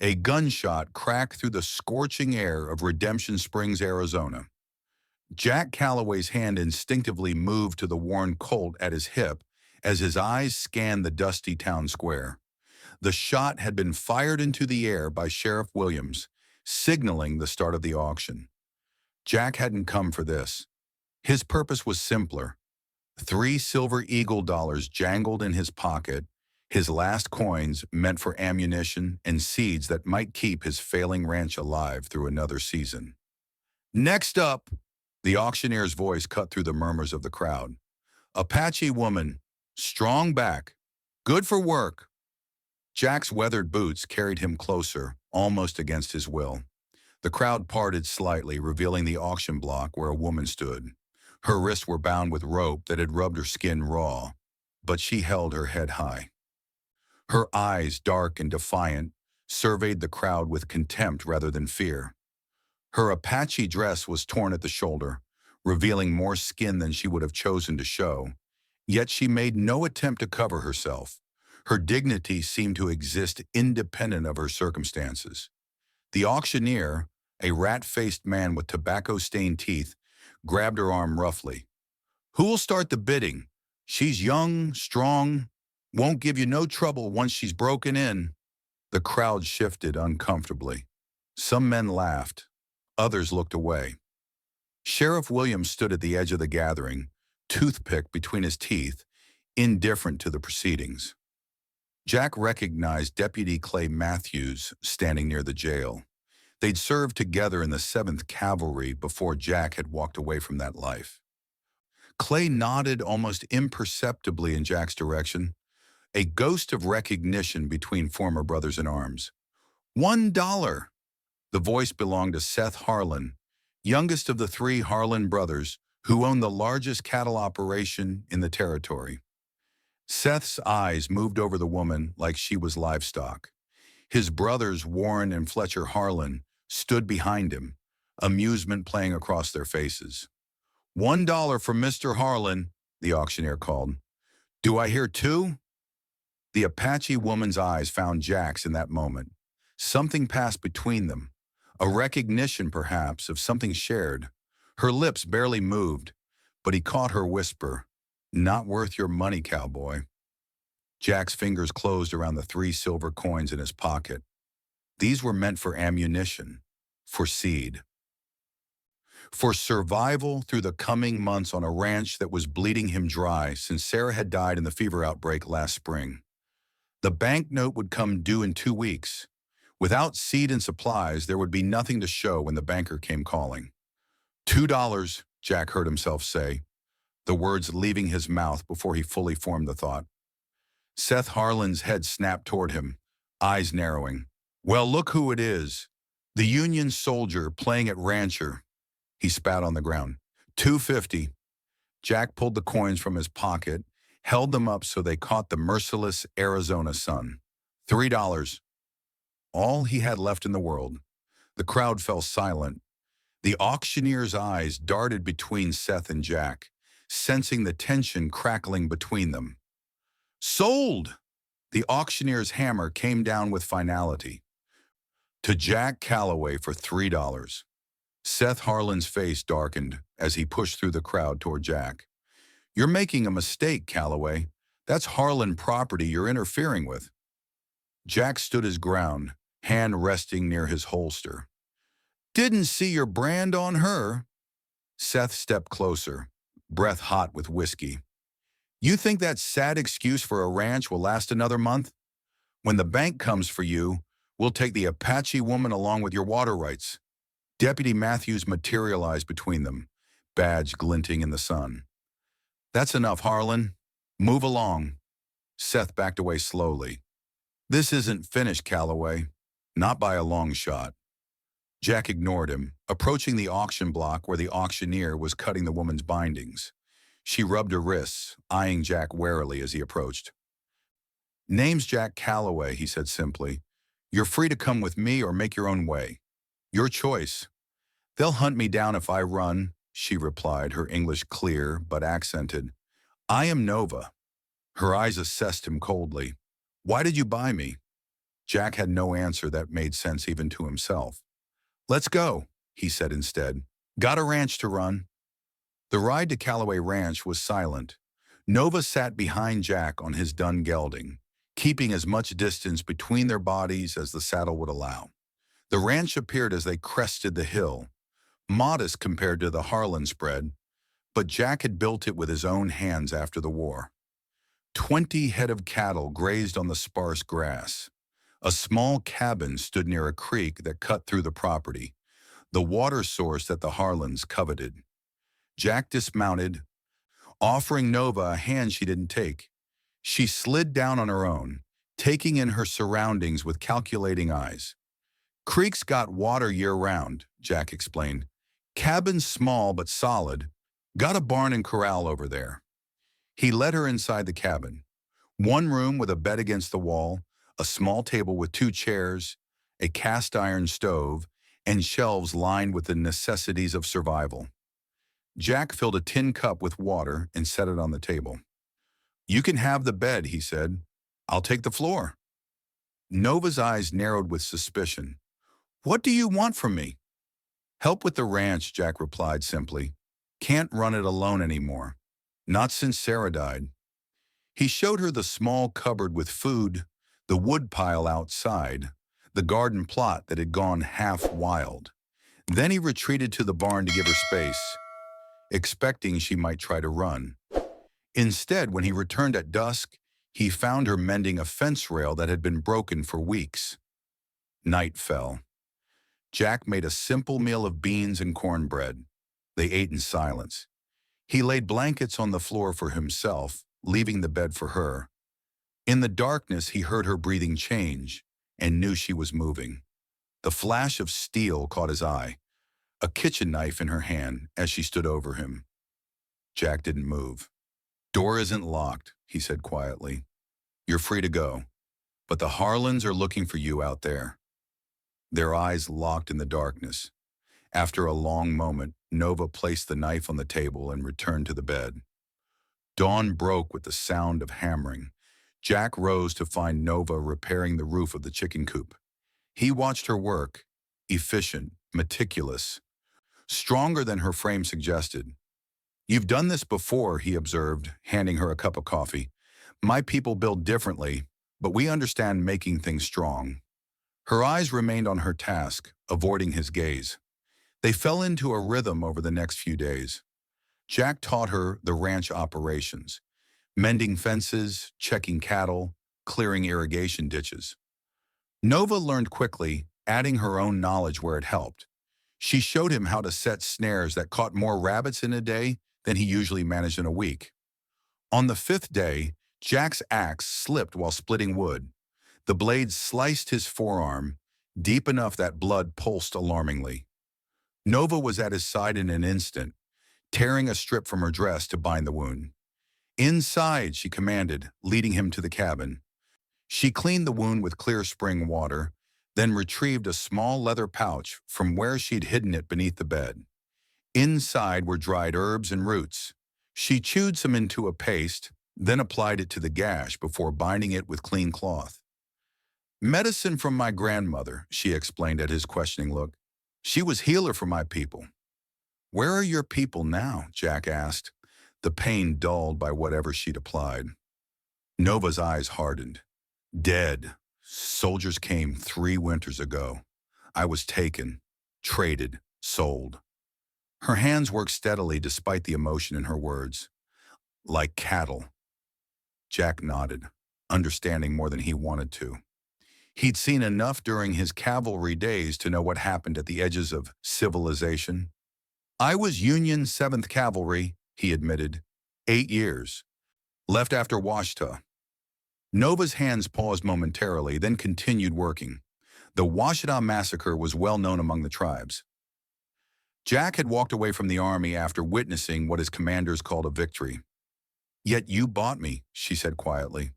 A gunshot cracked through the scorching air of Redemption Springs, Arizona. Jack Calloway's hand instinctively moved to the worn Colt at his hip as his eyes scanned the dusty town square. The shot had been fired into the air by Sheriff Williams, signaling the start of the auction. Jack hadn't come for this. His purpose was simpler. 3 silver eagle dollars jangled in his pocket, his last coins meant for ammunition and seeds that might keep his failing ranch alive through another season. Next up, the auctioneer's voice cut through the murmurs of the crowd. Apache woman, strong back, good for work. Jack's weathered boots carried him closer, almost against his will. The crowd parted slightly, revealing the auction block where a woman stood. Her wrists were bound with rope that had rubbed her skin raw, but she held her head high. Her eyes, dark and defiant, surveyed the crowd with contempt rather than fear. Her Apache dress was torn at the shoulder, revealing more skin than she would have chosen to show. Yet she made no attempt to cover herself. Her dignity seemed to exist independent of her circumstances. The auctioneer, a rat-faced man with tobacco-stained teeth, grabbed her arm roughly. Who'll start the bidding? She's young, strong, won't give you no trouble once she's broken in. The crowd shifted uncomfortably. Some men laughed. Others looked away. Sheriff Williams stood at the edge of the gathering, toothpick between his teeth, indifferent to the proceedings. Jack recognized Deputy Clay Matthews standing near the jail. They'd served together in the 7th Cavalry before Jack had walked away from that life. Clay nodded almost imperceptibly in Jack's direction, a ghost of recognition between former brothers in arms. $1. The voice belonged to Seth Harlan, youngest of the 3 Harlan brothers, who owned the largest cattle operation in the territory. Seth's eyes moved over the woman like she was livestock. His brothers, Warren and Fletcher Harlan, stood behind him, amusement playing across their faces. $1 for Mr. Harlan, the auctioneer called. Do I hear 2? The Apache woman's eyes found Jack's in that moment. Something passed between them, a recognition perhaps of something shared. Her lips barely moved, but he caught her whisper, "Not worth your money, cowboy." Jack's fingers closed around the 3 silver coins in his pocket. These were meant for ammunition, for seed, for survival through the coming months on a ranch that was bleeding him dry since Sarah had died in the fever outbreak last spring. The banknote would come due in 2 weeks. Without seed and supplies, there would be nothing to show when the banker came calling. $2, Jack heard himself say, the words leaving his mouth before he fully formed the thought. Seth Harlan's head snapped toward him, eyes narrowing. Well, look who it is. The Union soldier playing at rancher. He spat on the ground. $2.50. Jack pulled the coins from his pocket, held them up so they caught the merciless Arizona sun. $3. All he had left in the world. The crowd fell silent. The auctioneer's eyes darted between Seth and Jack, sensing the tension crackling between them. Sold! The auctioneer's hammer came down with finality. To Jack Calloway for $3. Seth Harlan's face darkened as he pushed through the crowd toward Jack. You're making a mistake, Calloway. That's Harlan property you're interfering with. Jack stood his ground, hand resting near his holster. Didn't see your brand on her. Seth stepped closer, breath hot with whiskey. You think that sad excuse for a ranch will last another month? When the bank comes for you, we'll take the Apache woman along with your water rights. Deputy Matthews materialized between them, badge glinting in the sun. That's enough, Harlan. Move along. Seth backed away slowly. This isn't finished, Calloway. Not by a long shot. Jack ignored him, approaching the auction block where the auctioneer was cutting the woman's bindings. She rubbed her wrists, eyeing Jack warily as he approached. Name's Jack Calloway, he said simply. You're free to come with me or make your own way. Your choice. They'll hunt me down if I run, she replied, her English clear but accented. I am Nova. Her eyes assessed him coldly. Why did you buy me? Jack had no answer that made sense even to himself. "Let's go," he said instead. "Got a ranch to run." The ride to Callaway Ranch was silent. Nova sat behind Jack on his dun gelding, keeping as much distance between their bodies as the saddle would allow. The ranch appeared as they crested the hill, modest compared to the Harlan spread, but Jack had built it with his own hands after the war. 20 head of cattle grazed on the sparse grass. A small cabin stood near a creek that cut through the property, the water source that the Harlans coveted. Jack dismounted, offering Nova a hand she didn't take. She slid down on her own, taking in her surroundings with calculating eyes. "Creek's got water year-round," Jack explained. "Cabin's small but solid. Got a barn and corral over there." He led her inside the cabin. One room with a bed against the wall, a small table with 2 chairs, a cast-iron stove, and shelves lined with the necessities of survival. Jack filled a tin cup with water and set it on the table. "You can have the bed," he said. "I'll take the floor." Nova's eyes narrowed with suspicion. "What do you want from me?" "Help with the ranch," Jack replied simply. "Can't run it alone anymore. Not since Sarah died." He showed her the small cupboard with food, the wood pile outside, the garden plot that had gone half wild. Then he retreated to the barn to give her space, expecting she might try to run. Instead, when he returned at dusk, he found her mending a fence rail that had been broken for weeks. Night fell. Jack made a simple meal of beans and cornbread. They ate in silence. He laid blankets on the floor for himself, leaving the bed for her. In the darkness, he heard her breathing change and knew she was moving. The flash of steel caught his eye, a kitchen knife in her hand as she stood over him. Jack didn't move. "Door isn't locked," he said quietly. "You're free to go. But the Harlans are looking for you out there." Their eyes locked in the darkness. After a long moment, Nova placed the knife on the table and returned to the bed. Dawn broke with the sound of hammering. Jack rose to find Nova repairing the roof of the chicken coop. He watched her work, efficient, meticulous, stronger than her frame suggested. "You've done this before," he observed, handing her a cup of coffee. "My people build differently, but we understand making things strong." Her eyes remained on her task, avoiding his gaze. They fell into a rhythm over the next few days. Jack taught her the ranch operations, mending fences, checking cattle, clearing irrigation ditches. Nova learned quickly, adding her own knowledge where it helped. She showed him how to set snares that caught more rabbits in a day than he usually managed in a week. On the 5th day, Jack's axe slipped while splitting wood. The blade sliced his forearm, deep enough that blood pulsed alarmingly. Nova was at his side in an instant, tearing a strip from her dress to bind the wound. "Inside," she commanded, leading him to the cabin. She cleaned the wound with clear spring water, then retrieved a small leather pouch from where she'd hidden it beneath the bed. Inside were dried herbs and roots. She chewed some into a paste, then applied it to the gash before binding it with clean cloth. "Medicine from my grandmother," she explained at his questioning look. "She was healer for my people." "Where are your people now?" Jack asked, the pain dulled by whatever she'd applied. Nova's eyes hardened. "Dead. Soldiers came 3 winters ago. I was taken, traded, sold." Her hands worked steadily despite the emotion in her words. "Like cattle." Jack nodded, understanding more than he wanted to. He'd seen enough during his cavalry days to know what happened at the edges of civilization. "I was Union 7th Cavalry," he admitted. 8 years. Left after Washita." Nova's hands paused momentarily, then continued working. The Washita Massacre was well known among the tribes. Jack had walked away from the army after witnessing what his commanders called a victory. "Yet you bought me," she said quietly.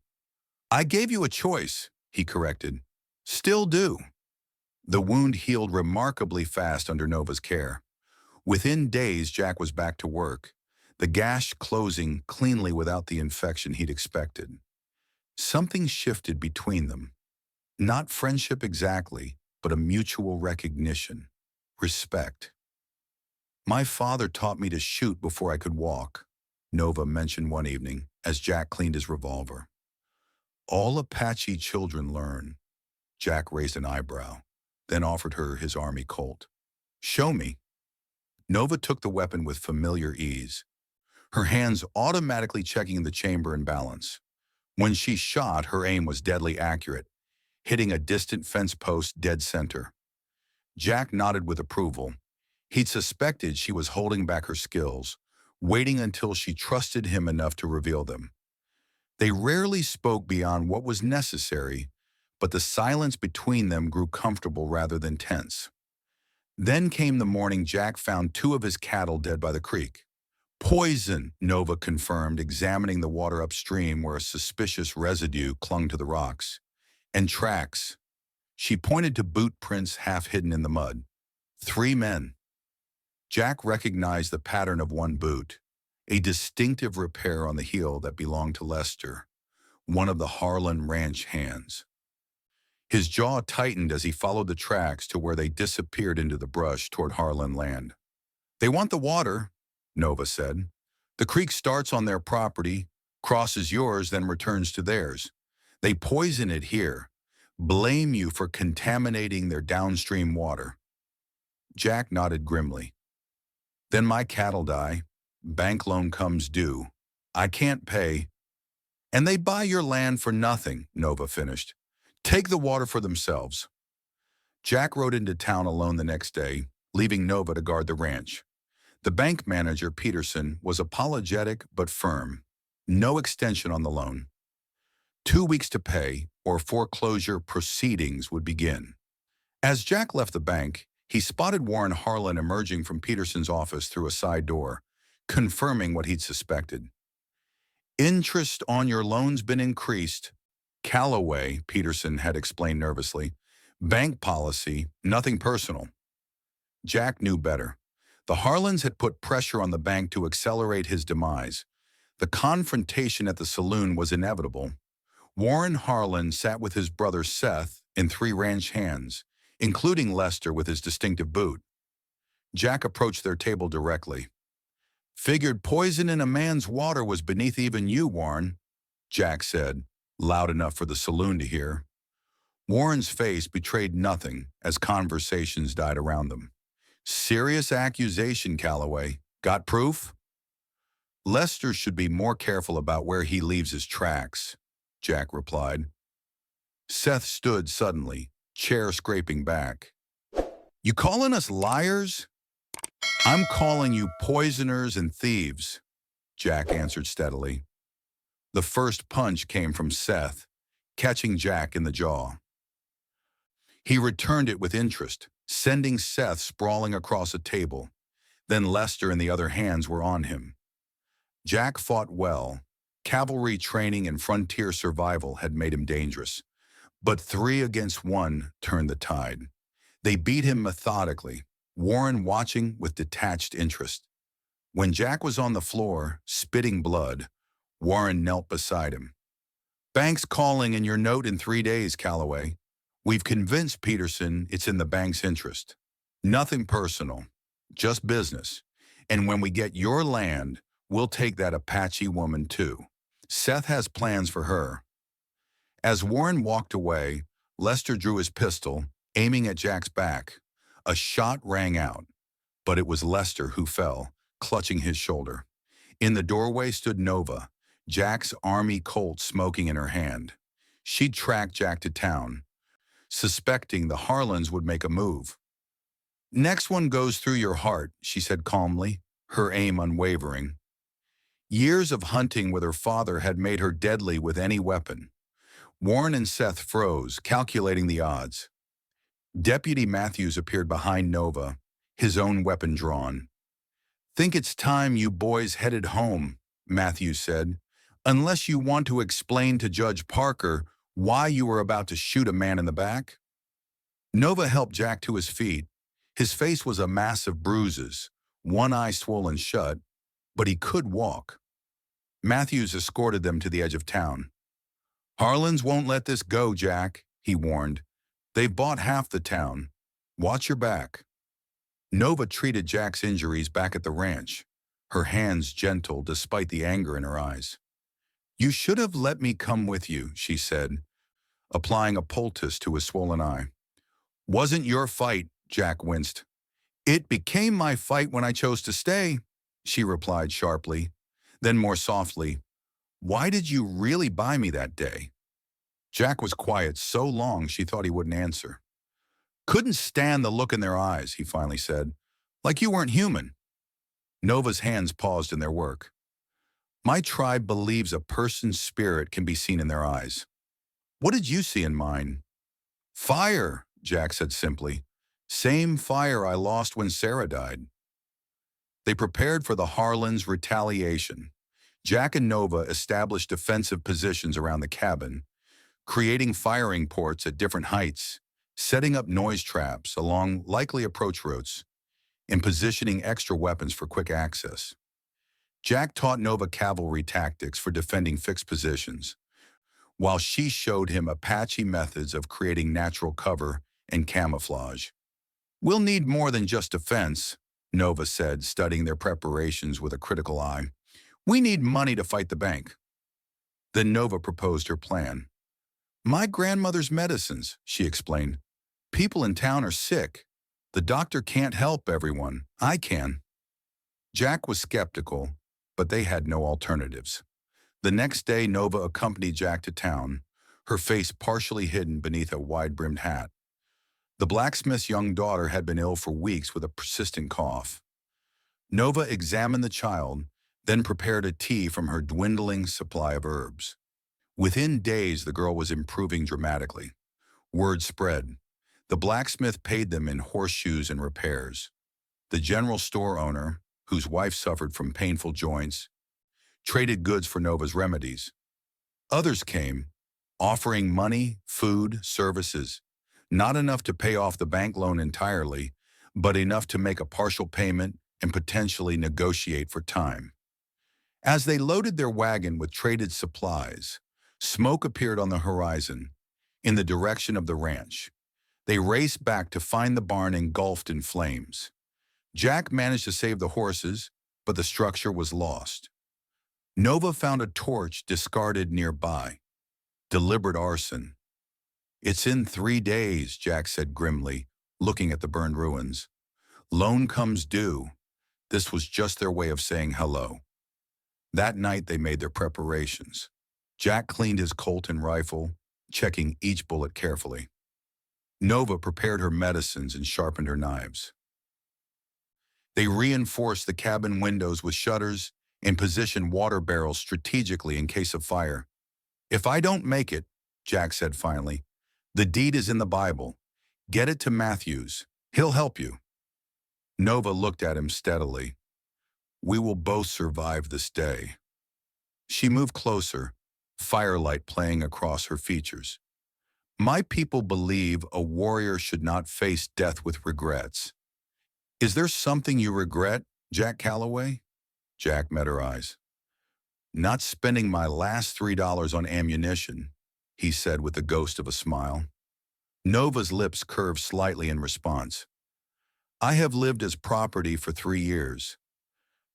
"I gave you a choice," he corrected. "Still do." The wound healed remarkably fast under Nova's care. Within days, Jack was back to work, the gash closing cleanly without the infection he'd expected. Something shifted between them. Not friendship exactly, but a mutual recognition. Respect. My father taught me to shoot before I could walk, Nova mentioned one evening as Jack cleaned his revolver. All Apache children learn. Jack raised an eyebrow, then offered her his army Colt. Show me. Nova took the weapon with familiar ease, her hands automatically checking the chamber and balance. When she shot, her aim was deadly accurate, hitting a distant fence post dead center. Jack nodded with approval. He'd suspected she was holding back her skills, waiting until she trusted him enough to reveal them. They rarely spoke beyond what was necessary, but the silence between them grew comfortable rather than tense. Then came the morning Jack found two of his cattle dead by the creek. Poison, Nova confirmed, examining the water upstream where a suspicious residue clung to the rocks. And tracks. She pointed to boot prints half hidden in the mud. 3 men. Jack recognized the pattern of one boot, a distinctive repair on the heel that belonged to Lester, one of the Harlan Ranch hands. His jaw tightened as he followed the tracks to where they disappeared into the brush toward Harlan land. They want the water, Nova said. The creek starts on their property, crosses yours, then returns to theirs. They poison it here, blame you for contaminating their downstream water. Jack nodded grimly. Then my cattle die, bank loan comes due, I can't pay, and they buy your land for nothing, Nova finished. Take the water for themselves. Jack rode into town alone the next day, leaving Nova to guard the ranch. The bank manager, Peterson, was apologetic but firm. No extension on the loan. 2 weeks to pay, or foreclosure proceedings would begin. As Jack left the bank, he spotted Warren Harlan emerging from Peterson's office through a side door, confirming what he'd suspected. Interest on your loan's been increased. Callaway, Peterson had explained nervously. Bank policy, nothing personal. Jack knew better. The Harlans had put pressure on the bank to accelerate his demise. The confrontation at the saloon was inevitable. Warren Harlan sat with his brother Seth in 3 ranch hands, including Lester with his distinctive boot. Jack approached their table directly. Figured poison in a man's water was beneath even you, Warren, Jack said, loud enough for the saloon to hear. Warren's face betrayed nothing as conversations died around them. Serious accusation, Callaway. Got proof? Lester should be more careful about where he leaves his tracks, Jack replied. Seth stood suddenly, chair scraping back. You calling us liars? I'm calling you poisoners and thieves, Jack answered steadily. The first punch came from Seth, catching Jack in the jaw. He returned it with interest, sending Seth sprawling across a table. Then Lester and the other hands were on him. Jack fought well. Cavalry training and frontier survival had made him dangerous. But 3 against 1 turned the tide. They beat him methodically, Warren watching with detached interest. When Jack was on the floor, spitting blood, Warren knelt beside him. Bank's calling in your note in 3 days, Callaway. We've convinced Peterson it's in the bank's interest. Nothing personal, just business. And when we get your land, we'll take that Apache woman too. Seth has plans for her. As Warren walked away, Lester drew his pistol, aiming at Jack's back. A shot rang out, but it was Lester who fell, clutching his shoulder. In the doorway stood Nova, Jack's army Colt smoking in her hand. She'd tracked Jack to town, suspecting the Harlans would make a move. Next one goes through your heart, she said calmly, her aim unwavering. Years of hunting with her father had made her deadly with any weapon. Warren and Seth froze, calculating the odds. Deputy Matthews appeared behind Nova, his own weapon drawn. Think it's time you boys headed home, Matthews said, unless you want to explain to Judge Parker why you were about to shoot a man in the back. Nova helped Jack to his feet. His face was a mass of bruises, one eye swollen shut, but he could walk. Matthews escorted them to the edge of town. Harlans won't let this go, Jack, he warned. "They've bought half the town. Watch your back." Nova treated Jack's injuries back at the ranch, her hands gentle despite the anger in her eyes. "You should have let me come with you," she said, applying a poultice to his swollen eye. "Wasn't your fight," Jack winced. "It became my fight when I chose to stay," she replied sharply. Then more softly, "Why did you really buy me that day?" Jack was quiet so long she thought he wouldn't answer. "Couldn't stand the look in their eyes," he finally said. "Like you weren't human." Nova's hands paused in their work. "My tribe believes a person's spirit can be seen in their eyes. What did you see in mine?" "Fire," Jack said simply. "Same fire I lost when Sarah died." They prepared for the Harlan's retaliation. Jack and Nova established defensive positions around the cabin, creating firing ports at different heights, setting up noise traps along likely approach routes, and positioning extra weapons for quick access. Jack taught Nova cavalry tactics for defending fixed positions, while she showed him Apache methods of creating natural cover and camouflage. "We'll need more than just defense," Nova said, studying their preparations with a critical eye. "We need money to fight the bank." Then Nova proposed her plan. "My grandmother's medicines," she explained. "People in town are sick. The doctor can't help everyone. I can." Jack was skeptical, but they had no alternatives. The next day, Nova accompanied Jack to town, her face partially hidden beneath a wide-brimmed hat. The blacksmith's young daughter had been ill for weeks with a persistent cough. Nova examined the child, then prepared a tea from her dwindling supply of herbs. Within days, the girl was improving dramatically. Word spread. The blacksmith paid them in horseshoes and repairs. The general store owner, whose wife suffered from painful joints, traded goods for Nova's remedies. Others came, offering money, food, services, not enough to pay off the bank loan entirely, but enough to make a partial payment and potentially negotiate for time. As they loaded their wagon with traded supplies, smoke appeared on the horizon, in the direction of the ranch. They raced back to find the barn engulfed in flames. Jack managed to save the horses, but the structure was lost. Nova found a torch discarded nearby. Deliberate arson. "It's in 3 days," Jack said grimly, looking at the burned ruins. "Loan comes due." This was just their way of saying hello. That night they made their preparations. Jack cleaned his Colt and rifle, checking each bullet carefully. Nova prepared her medicines and sharpened her knives. They reinforced the cabin windows with shutters and positioned water barrels strategically in case of fire. "If I don't make it," Jack said finally, "the deed is in the Bible. Get it to Matthews. He'll help you." Nova looked at him steadily. "We will both survive this day." She moved closer, firelight playing across her features. "My people believe a warrior should not face death with regrets." "Is there something you regret, Jack Calloway?" Jack met her eyes. "Not spending my last $3 on ammunition," he said with the ghost of a smile. Nova's lips curved slightly in response. "I have lived as property for 3 years.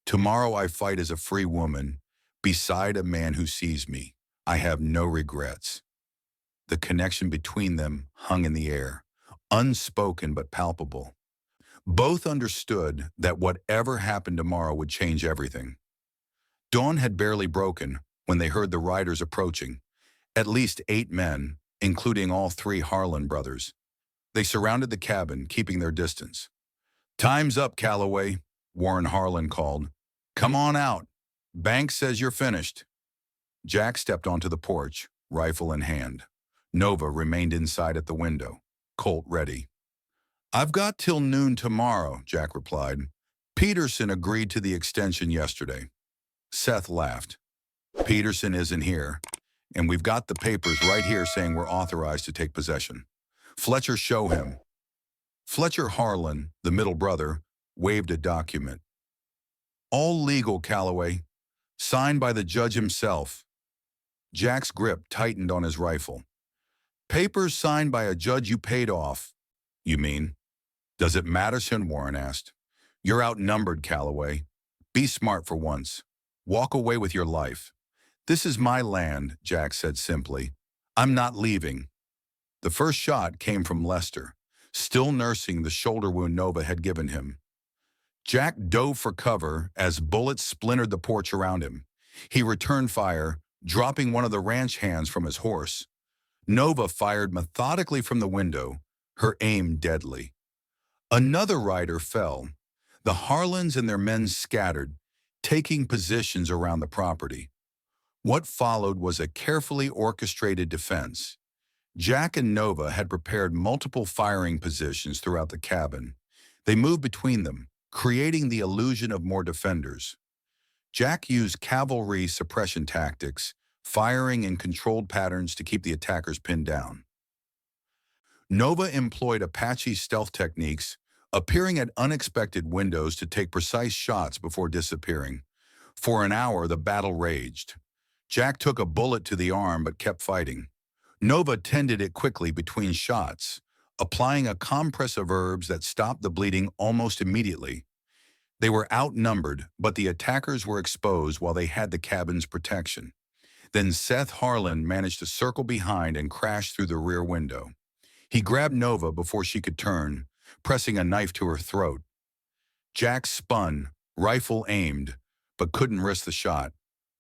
Tomorrow I fight as a free woman, beside a man who sees me. I have no regrets." The connection between them hung in the air, unspoken but palpable. Both understood that whatever happened tomorrow would change everything. Dawn had barely broken when they heard the riders approaching, at least 8 men, including all 3 Harlan brothers. They surrounded the cabin, keeping their distance. "Time's up, Calloway," Warren Harlan called. "Come on out. Banks says you're finished." Jack stepped onto the porch, rifle in hand. Nova remained inside at the window, Colt ready. "I've got till noon tomorrow," Jack replied. "Peterson agreed to the extension yesterday." Seth laughed. "Peterson isn't here, and we've got the papers right here saying we're authorized to take possession. Fletcher, show him." Fletcher Harlan, the middle brother, waved a document. "All legal, Calloway. Signed by the judge himself." Jack's grip tightened on his rifle. Papers signed by a judge you paid off, you mean? Does it matter, Warren asked. You're outnumbered, Calloway. Be smart for once. Walk away with your life. This is my land, Jack said simply. I'm not leaving. The first shot came from Lester, still nursing the shoulder wound Nova had given him. Jack dove for cover as bullets splintered the porch around him. He returned fire, dropping one of the ranch hands from his horse. Nova fired methodically from the window, her aim deadly. Another rider fell. The Harlans and their men scattered, taking positions around the property. What followed was a carefully orchestrated defense. Jack and Nova had prepared multiple firing positions throughout the cabin. They moved between them, creating the illusion of more defenders. Jack used cavalry suppression tactics, firing in controlled patterns to keep the attackers pinned down. Nova employed Apache stealth techniques, appearing at unexpected windows to take precise shots before disappearing. For an hour, the battle raged. Jack took a bullet to the arm but kept fighting. Nova tended it quickly between shots, applying a compress of herbs that stopped the bleeding almost immediately. They were outnumbered, but the attackers were exposed while they had the cabin's protection. Then Seth Harlan managed to circle behind and crash through the rear window. He grabbed Nova before she could turn, pressing a knife to her throat. Jack spun, rifle aimed, but couldn't risk the shot.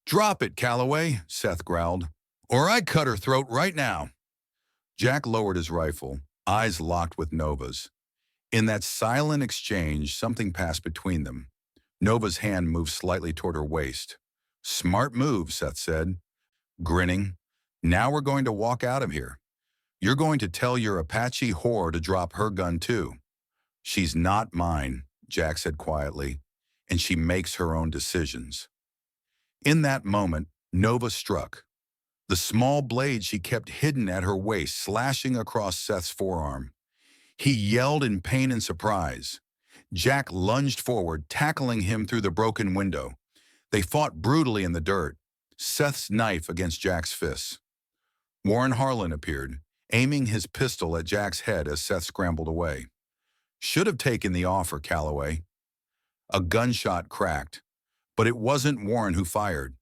"Drop it, Calloway," Seth growled, "or I cut her throat right now." Jack lowered his rifle, eyes locked with Nova's. In that silent exchange, something passed between them. Nova's hand moved slightly toward her waist. "Smart move," Seth said, grinning. "Now we're going to walk out of here. You're going to tell your Apache whore to drop her gun too." "She's not mine," Jack said quietly, "and she makes her own decisions." In that moment, Nova struck. The small blade she kept hidden at her waist slashing across Seth's forearm. He yelled in pain and surprise. Jack lunged forward, tackling him through the broken window. They fought brutally in the dirt, Seth's knife against Jack's fists. Warren Harlan appeared, aiming his pistol at Jack's head as Seth scrambled away. "Should have taken the offer, Calloway." A gunshot cracked, but it wasn't Warren who fired.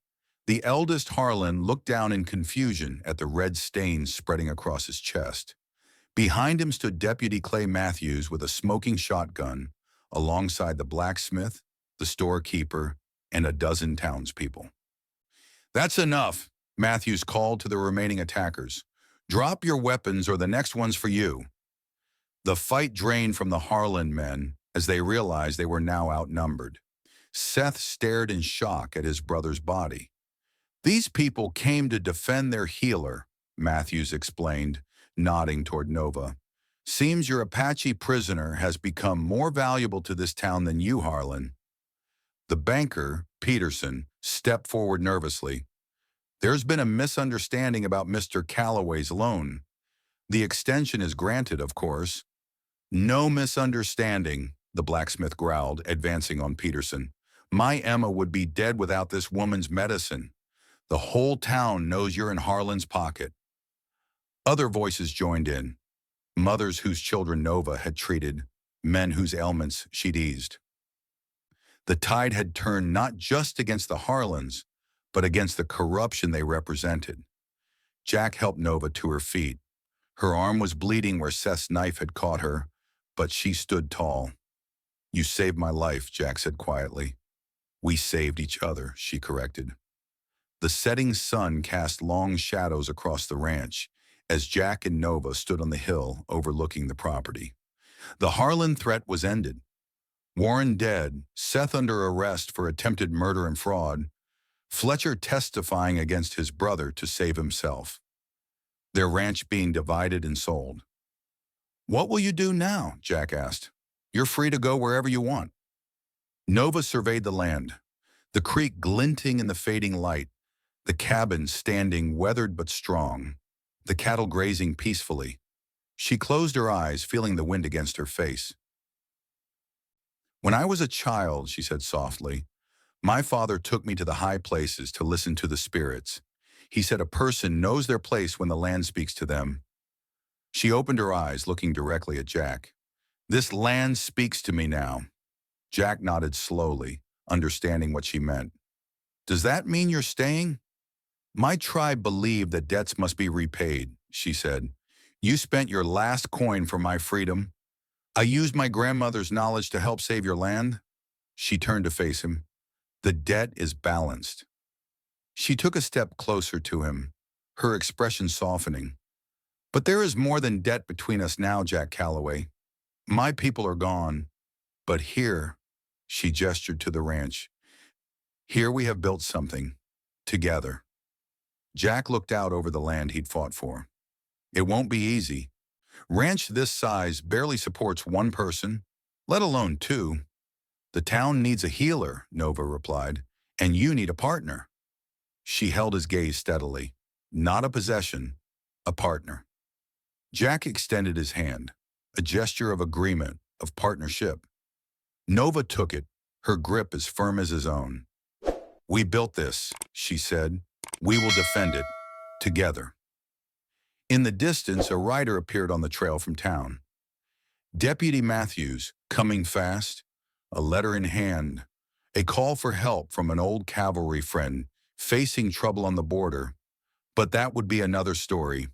The eldest Harlan looked down in confusion at the red stains spreading across his chest. Behind him stood Deputy Clay Matthews with a smoking shotgun, alongside the blacksmith, the storekeeper, and a dozen townspeople. "That's enough," Matthews called to the remaining attackers. "Drop your weapons or the next one's for you." The fight drained from the Harlan men as they realized they were now outnumbered. Seth stared in shock at his brother's body. "These people came to defend their healer," Matthews explained, nodding toward Nova. "Seems your Apache prisoner has become more valuable to this town than you, Harlan." The banker, Peterson, stepped forward nervously. "There's been a misunderstanding about Mr. Calloway's loan. The extension is granted, of course." "No misunderstanding," the blacksmith growled, advancing on Peterson. "My Emma would be dead without this woman's medicine. The whole town knows you're in Harlan's pocket." Other voices joined in. Mothers whose children Nova had treated, men whose ailments she'd eased. The tide had turned not just against the Harlans, but against the corruption they represented. Jack helped Nova to her feet. Her arm was bleeding where Seth's knife had caught her, but she stood tall. "You saved my life," Jack said quietly. "We saved each other," she corrected. The setting sun cast long shadows across the ranch as Jack and Nova stood on the hill overlooking the property. The Harlan threat was ended. Warren dead, Seth under arrest for attempted murder and fraud, Fletcher testifying against his brother to save himself. Their ranch being divided and sold. "What will you do now?" Jack asked. "You're free to go wherever you want." Nova surveyed the land, the creek glinting in the fading light, the cabin standing weathered but strong, the cattle grazing peacefully. She closed her eyes, feeling the wind against her face. "When I was a child," she said softly, "my father took me to the high places to listen to the spirits. He said a person knows their place when the land speaks to them. She opened her eyes, looking directly at Jack. This land speaks to me now. Jack nodded slowly, understanding what she meant. Does that mean you're staying? My tribe believed that debts must be repaid, she said. You spent your last coin for my freedom. I used my grandmother's knowledge to help save your land. She turned to face him. The debt is balanced. She took a step closer to him, her expression softening. But there is more than debt between us now, Jack Calloway. My people are gone, but here, she gestured to the ranch, here we have built something, together. Jack looked out over the land he'd fought for. It won't be easy. Ranch this size barely supports one person, let alone two. The town needs a healer, Nova replied, and you need a partner. She held his gaze steadily. Not a possession, a partner. Jack extended his hand, a gesture of agreement, of partnership. Nova took it, her grip as firm as his own. We built this, she said. We will defend it, together. In the distance, a rider appeared on the trail from town. Deputy Matthews, coming fast, a letter in hand, a call for help from an old cavalry friend facing trouble on the border. But that would be another story.